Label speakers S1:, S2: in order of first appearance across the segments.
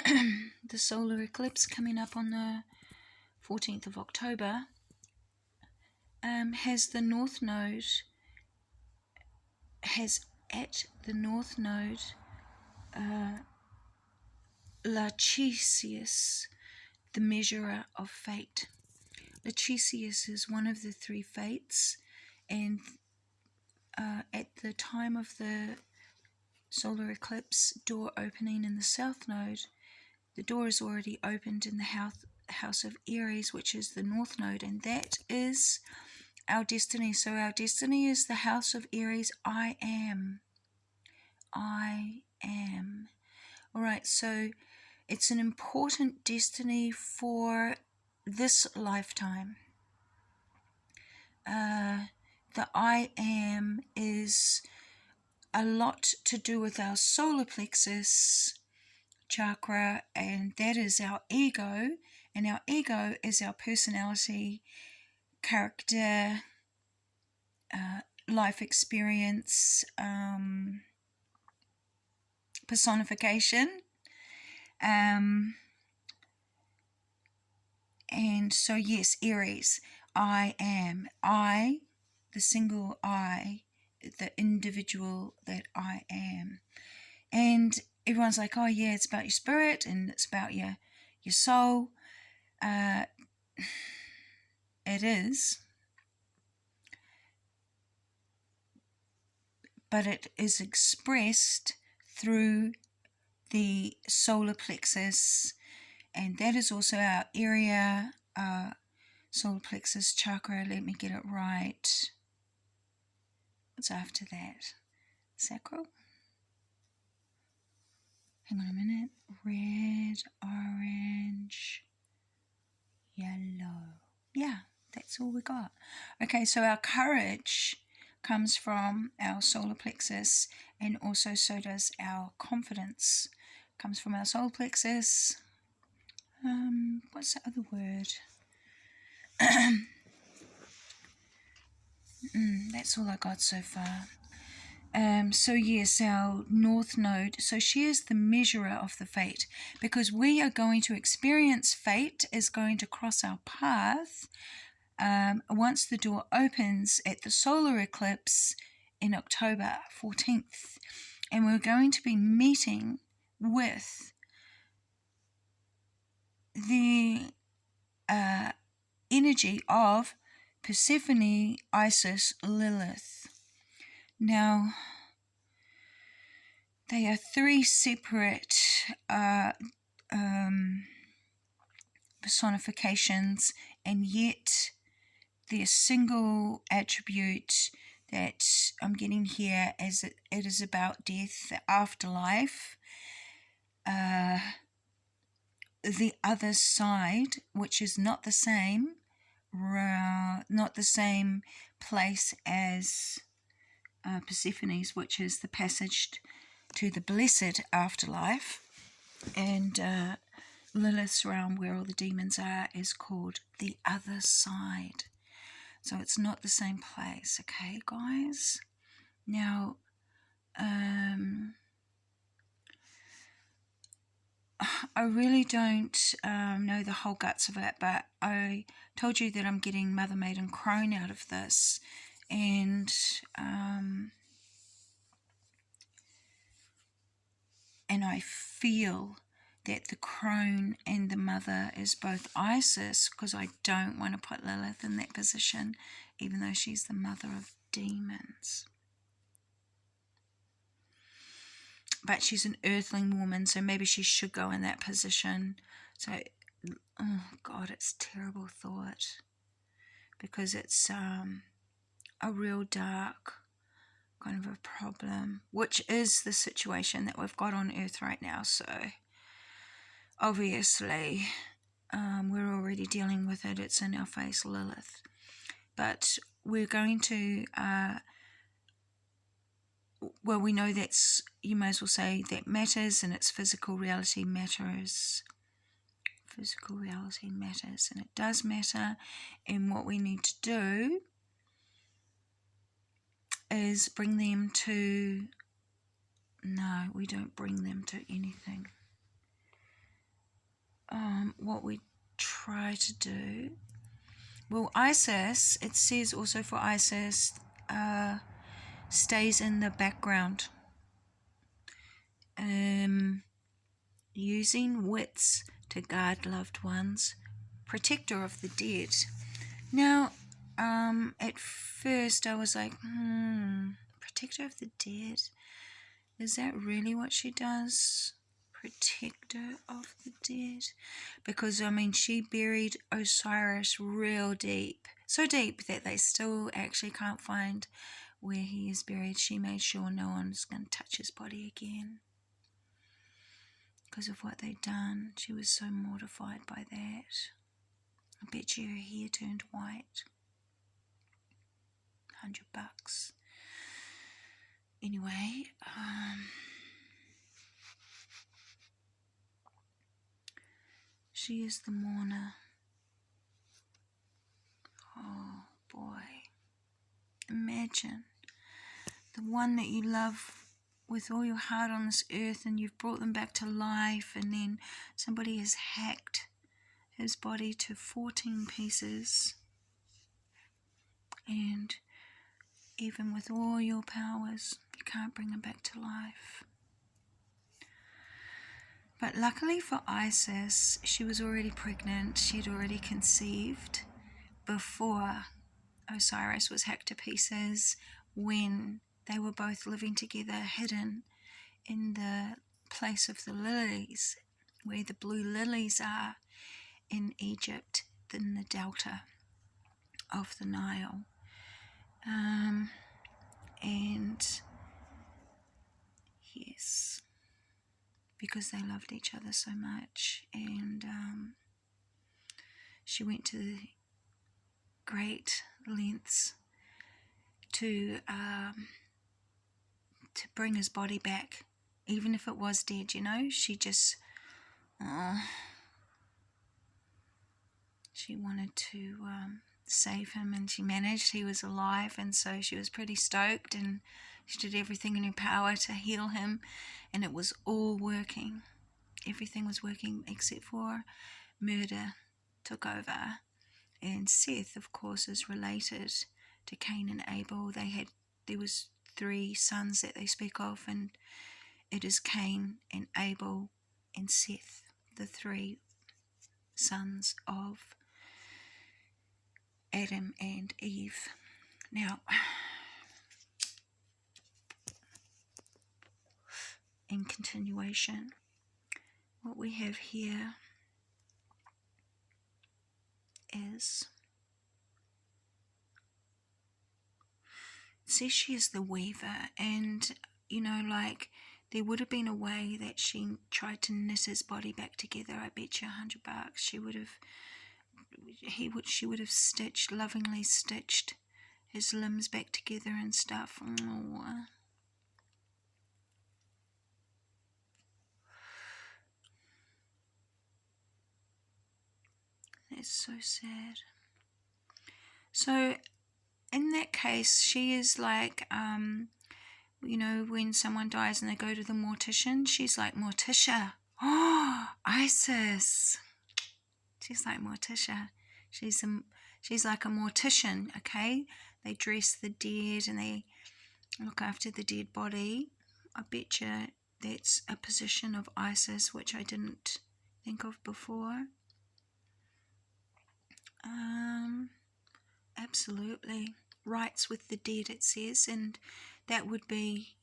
S1: the solar eclipse coming up on the 14th of October has the North Node, Lachesis, the measurer of fate. Lachesis is one of the three fates, and at the time of the solar eclipse door opening in the South Node, the door is already opened in the house of Aries, which is the North Node, and that is our destiny. So our destiny is the house of Aries. I am. Alright, so it's an important destiny for this lifetime. The I am is a lot to do with our solar plexus chakra, and that is our ego, and our ego is our personality, character, life experience, personification, and so yes, Aries, I am, the single I, the individual that I am. And everyone's like, oh yeah, it's about your spirit and it's about your soul. It is, but it is expressed through the solar plexus, and that is also our area, solar plexus chakra. Let me get it right. What's after that? Sacral? Hang on a minute. Red, orange, yellow. Yeah, that's all we got. Okay, so our courage comes from our solar plexus, and also so does our confidence. Comes from our solar plexus. What's the other word? That's all I got so far. So yes, our North Node, so she is the measurer of the fate, because we are going to experience fate is going to cross our path once the door opens at the solar eclipse in October 14th. And we're going to be meeting with the energy of Persephone, Isis, Lilith. Now, they are three separate personifications, and yet the single attribute that I'm getting here is it is about death, the afterlife, the other side, which is not the same place as Persephone's, which is the passage to the blessed afterlife, and Lilith's realm, where all the demons are, is called the other side. So it's not the same place, okay, guys? Now, I really don't know the whole guts of it, but I told you that I'm getting Mother Maiden Crone out of this, and I feel that the crone and the mother is both Isis, because I don't want to put Lilith in that position, even though she's the mother of demons. But she's an earthling woman, so maybe she should go in that position. So, oh God, it's a terrible thought, because it's a real dark kind of a problem, which is the situation that we've got on Earth right now. So obviously we're already dealing with it. It's in our face, Lilith. But we're going to well, we know that's, you may as well say, that matters, and it's physical reality matters. Physical reality matters, and it does matter. And what we need to do is bring them to, no, we don't bring them to anything. what we try to do. Well, Isis, it says also for Isis, stays in the background, using wits to guard loved ones, protector of the dead. Now, at first I was like, protector of the dead? Is that really what she does? Protector of the dead? Because, I mean, she buried Osiris real deep. So deep that they still actually can't find where he is buried. She made sure no one's going to touch his body again. Because of what they'd done. She was so mortified by that. I bet you her hair turned white. $100. Anyway, she is the mourner. Oh boy. Imagine the one that you love with all your heart on this earth, and you've brought them back to life, and then somebody has hacked his body to 14 pieces, and even with all your powers, you can't bring him back to life. But luckily for Isis, she was already pregnant. She'd already conceived before Osiris was hacked to pieces, when they were both living together, hidden in the place of the lilies, where the blue lilies are in Egypt, in the delta of the Nile. And yes, because they loved each other so much, and she went to the great lengths to bring his body back, even if it was dead. She just she wanted to save him, and she managed. He was alive, and so she was pretty stoked, and she did everything in her power to heal him, and it was all working. Everything was working except for murder took over. And Seth, of course, is related to Cain and Abel. There was 3 sons that they speak of, and it is Cain and Abel and Seth, the 3 sons of Adam and Eve. Now, in continuation, what we have here is, it says she is the weaver, and there would have been a way that she tried to knit his body back together. I bet you $100 she would have lovingly stitched his limbs back together and stuff. Oh. That's so sad. So in that case, she is like, when someone dies and they go to the mortician, she's like Morticia. Oh, Isis. She's like Morticia. She's like a mortician, okay? They dress the dead and they look after the dead body. I bet you that's a position of Isis, which I didn't think of before. Absolutely. Rights with the dead, it says, and that would be,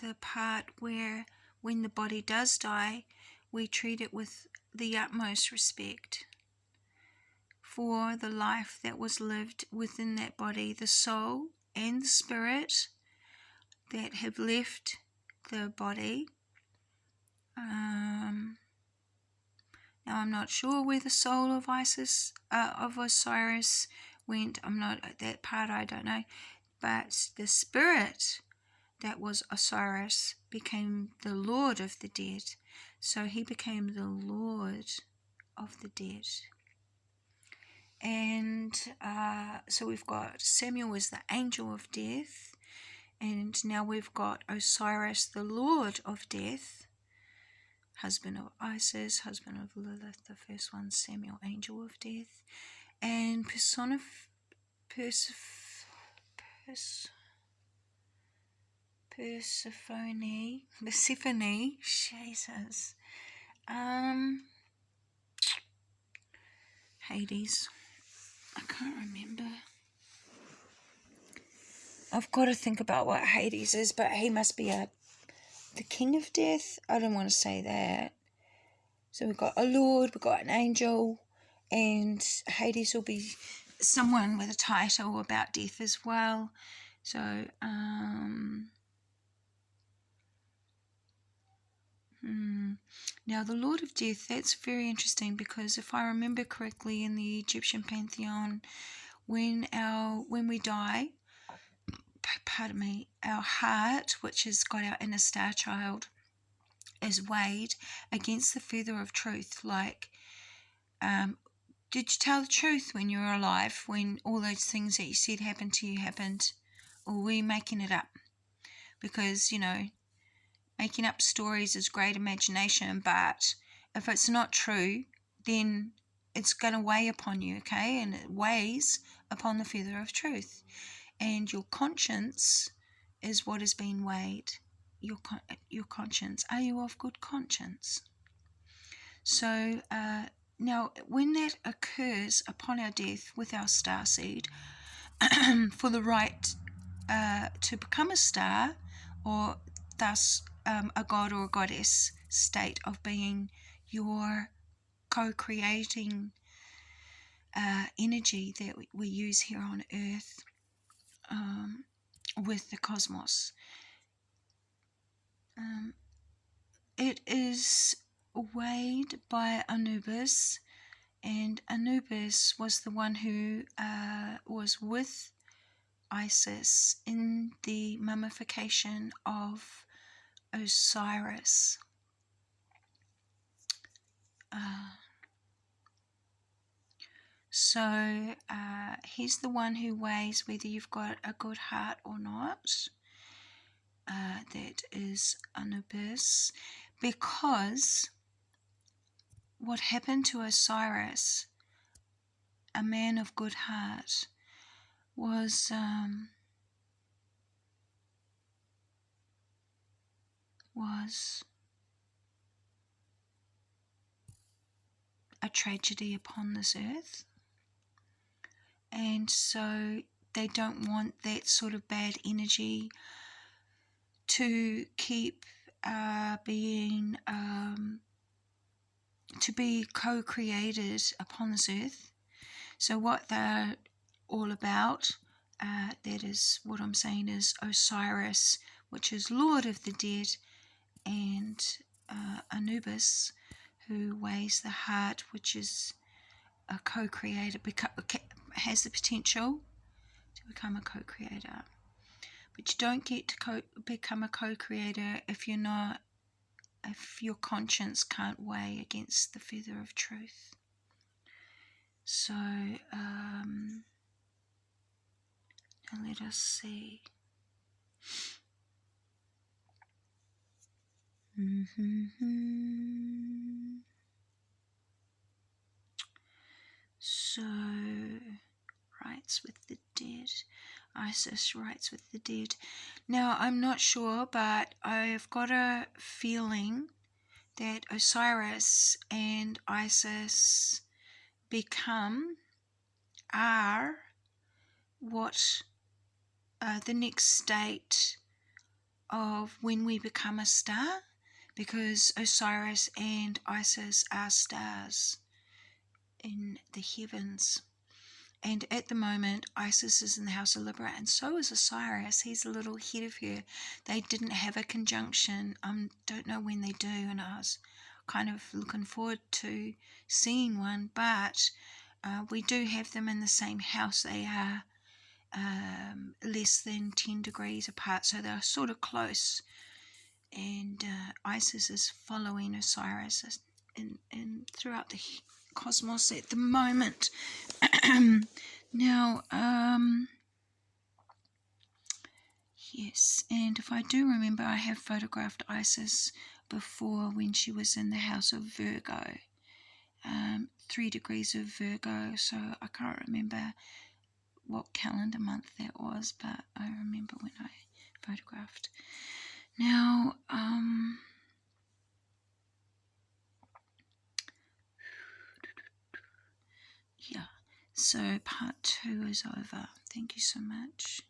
S1: the part where when the body does die, we treat it with the utmost respect for the life that was lived within that body, the soul and the spirit that have left the body. Now I'm not sure where the soul of Osiris went. That part I don't know. But the spirit that was Osiris became the Lord of the dead. So he became the Lord of the dead. And so we've got Samuel as the angel of death. And now we've got Osiris, the Lord of death. husband of Isis, husband of Lilith, the first one, Samuel, angel of death, and Persephone, Jesus, Hades, I can't remember. I've got to think about what Hades is, but he must be the king of death. I don't want to say that. So we've got a lord, we've got an angel, and Hades will be someone with a title about death as well. So, now the Lord of Death, that's very interesting, because if I remember correctly, in the Egyptian pantheon, when we die, our heart, which has got our inner star child, is weighed against the feather of truth. Like, did you tell the truth when you were alive, when all those things that you said happened to you happened, or were you making it up? Because, making up stories is great imagination, but if it's not true, then it's going to weigh upon you, okay? And it weighs upon the feather of truth. And your conscience is what is being weighed. Your conscience. Are you of good conscience? So now, when that occurs upon our death with our star seed, for the right to become a star, or thus a god or a goddess state of being, your co-creating energy that we use here on earth with the cosmos. It is weighed by Anubis, and Anubis was the one who was with Isis in the mummification of Osiris. So he's the one who weighs whether you've got a good heart or not. That is Anubis, because what happened to Osiris, a man of good heart, was a tragedy upon this earth. And so they don't want that sort of bad energy to keep being to be co-created upon this earth. So what they're all about, that is what I'm saying, is Osiris, which is Lord of the Dead, and Anubis, who weighs the heart, which is a co-creator, has the potential to become a co-creator. But you don't get to become a co-creator if your conscience can't weigh against the feather of truth. So now let us see. So, rights with the dead. Isis rights with the dead. Now, I'm not sure, but I've got a feeling that Osiris and Isis are what the next state of when we become a star, because Osiris and Isis are stars in the heavens. And at the moment, Isis is in the house of Libra, and so is Osiris. He's a little ahead of her. They didn't have a conjunction. Don't know when they do, and I was kind of looking forward to seeing one, but we do have them in the same house. They are less than 10 degrees apart, so they're sort of close. And Isis is following Osiris in throughout the cosmos at the moment. Now, Yes, and if I do remember, I have photographed Isis before when she was in the house of Virgo, 3 degrees of Virgo, so I can't remember what calendar month that was, but I remember when I photographed. Now, yeah, so part 2 is over. Thank you so much.